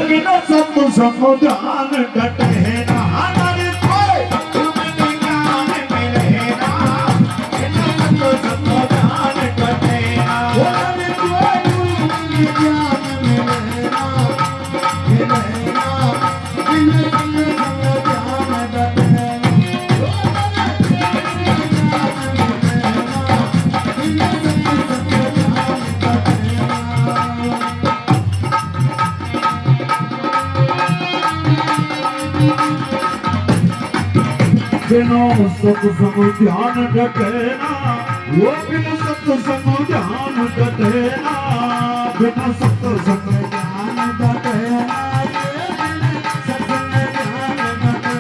बिना सत्संग ध्यान घटे ना हमारे कोई तुम्हें ज्ञान मिले ना बिना सत्संग ध्यान घटे ना हमारे कोई तुम्हें ज्ञान मिले ना बिना सत्संग ध्यान घटे बिना सत्संग ध्यान घटे ना वो बिना सत्संग ध्यान घटे ना बिना सत्संग ध्यान घटे ना सत्संग ध्यान घटे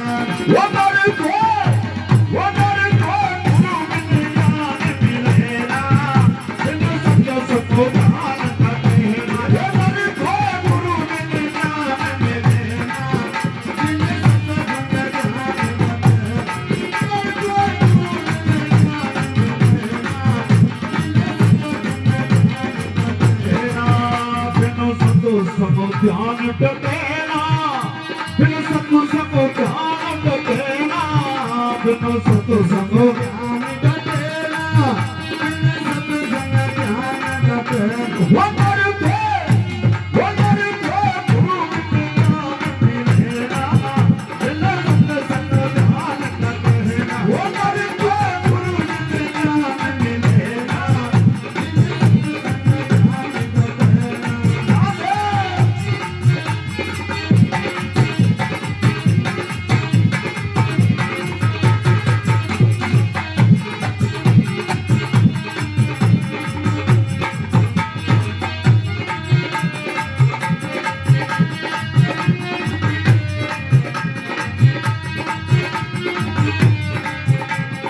वो गुरु बिन ज्ञान मिले ना बिना सत्संग ध्यान घटे ना गुरु बिन ज्ञान मिले ना बिना सत्संग ध्यान डकेना बिन सत्संग ध्यान डकेना बिन सत्संग ध्यान डकेना बिन सत्संग ध्यान डकेना वो गुरु बिन ज्ञान मिलेना बिन सत्संग ध्यान डकेना वो गुरु बिन ज्ञान मिलेना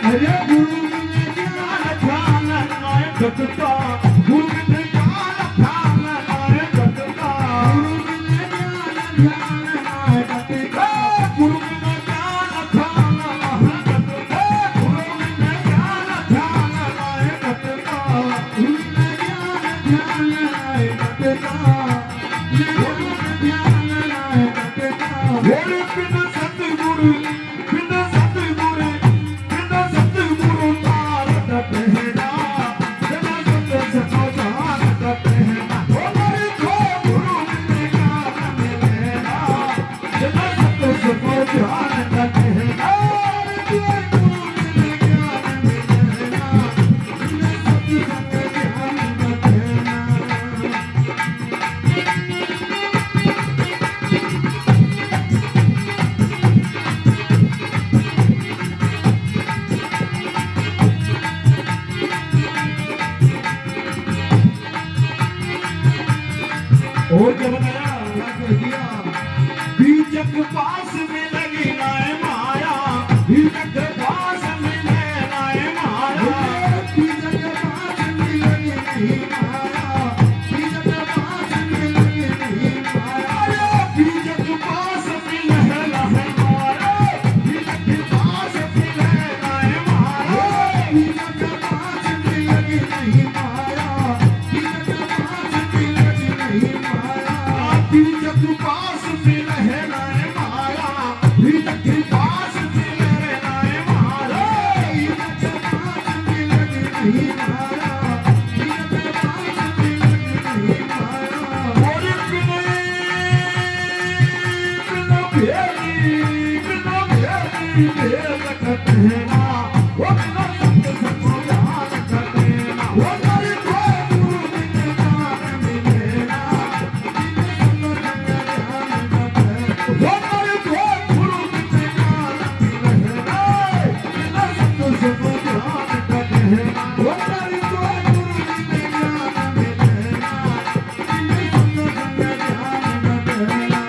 अरे गुरु बिन ज्ञान ध्यान नाय घटता गुरु बिन ज्ञान ध्यान नाय घटता गुरु बिन ज्ञान ध्यान नाय घटता गुरु बिन ज्ञान ध्यान नाय घटता गुरु बिन ज्ञान नाय घटता गुरु बिन ज्ञान नाय घटता गुरु बिन सतगुरु बिन सतगुरु और क्या बताया बीजक पास में लगी नाय माया बीजक पास में नाय माया बीजक पास में लगी नहीं माया बीजक पास में लगी नहीं माया बीजक पास में लहला है माया बीजक पास में नाय माया बीजक पास में लगी नहीं माया बीजक पास में लगी नहीं माया बीजक पास में रहना है माया बीजक पास में रहना है माया बीजक पास में लगी नहीं माया बीजक पास में लगी नहीं माया और बिना भेद कहना वो बिना सत्संग ध्यान कहना वो गुरु बिन ज्ञान मिलेना वो गुरु बिन ज्ञान मिलेना बिना सत्संग ध्यान कहना वो गुरु बिन ज्ञान मिलेना बिना सत्संग ध्यान कहना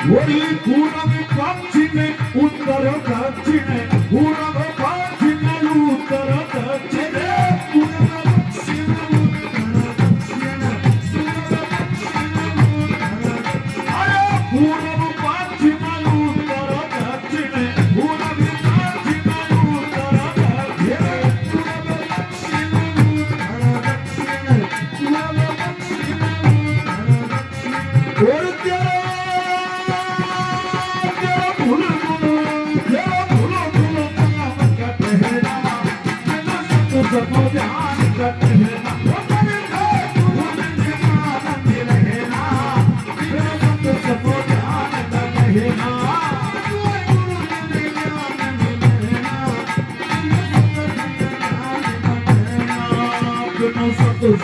वही पूरब पश्चिम उत्तर दक्षिण पूरब पश्चिम उत्तर दक्षिण पूरब पश्चिम उत्तर दक्षिण पूरब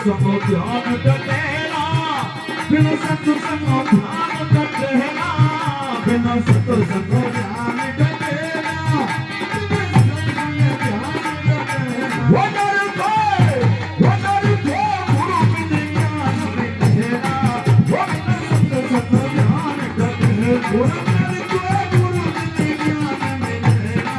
संग ध्यान डटेला बिन सत्संग ध्यान डटेला बिन सत्संग ध्यान डटेला वडर को गुरु बिन ज्ञान बिटेला बिन सत्संग ध्यान डटेला गुरु बिन ज्ञान बिटेला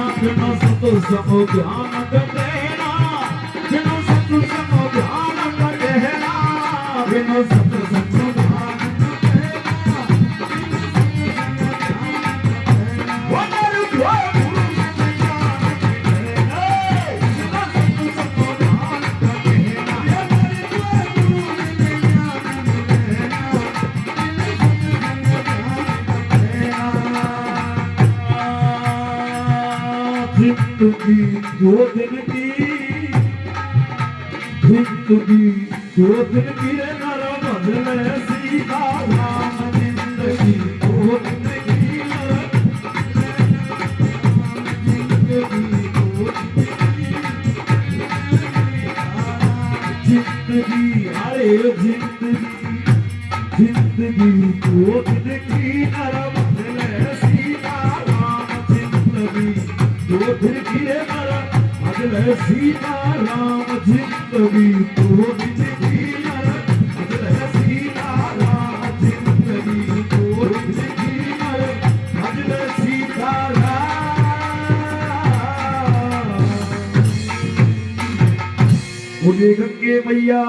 सत्संग ध्यान डटेला बिन सत्संग ध्यान डटेला बिन सत्संग ध्यान डटेला वडर को गुरु बिन ज्ञान बिटेला बिन सत्संग ध्यान डटेला वडर को गुरु बिन ज्ञान बिटेला जिंदगी दो दिन की रे नर बदले सीता राम जिंदगी दो दिन की जिंदगी अरे जिंदगी दो दिन की नर बदले सीता राम जिंदगी दो दिन की रे नर बदले सीता राम जिंदगी दो दिन की नर बदले सीता राम जिंदगी दो दिन की नर बदले सीता राम। बोलिए गंगे मैया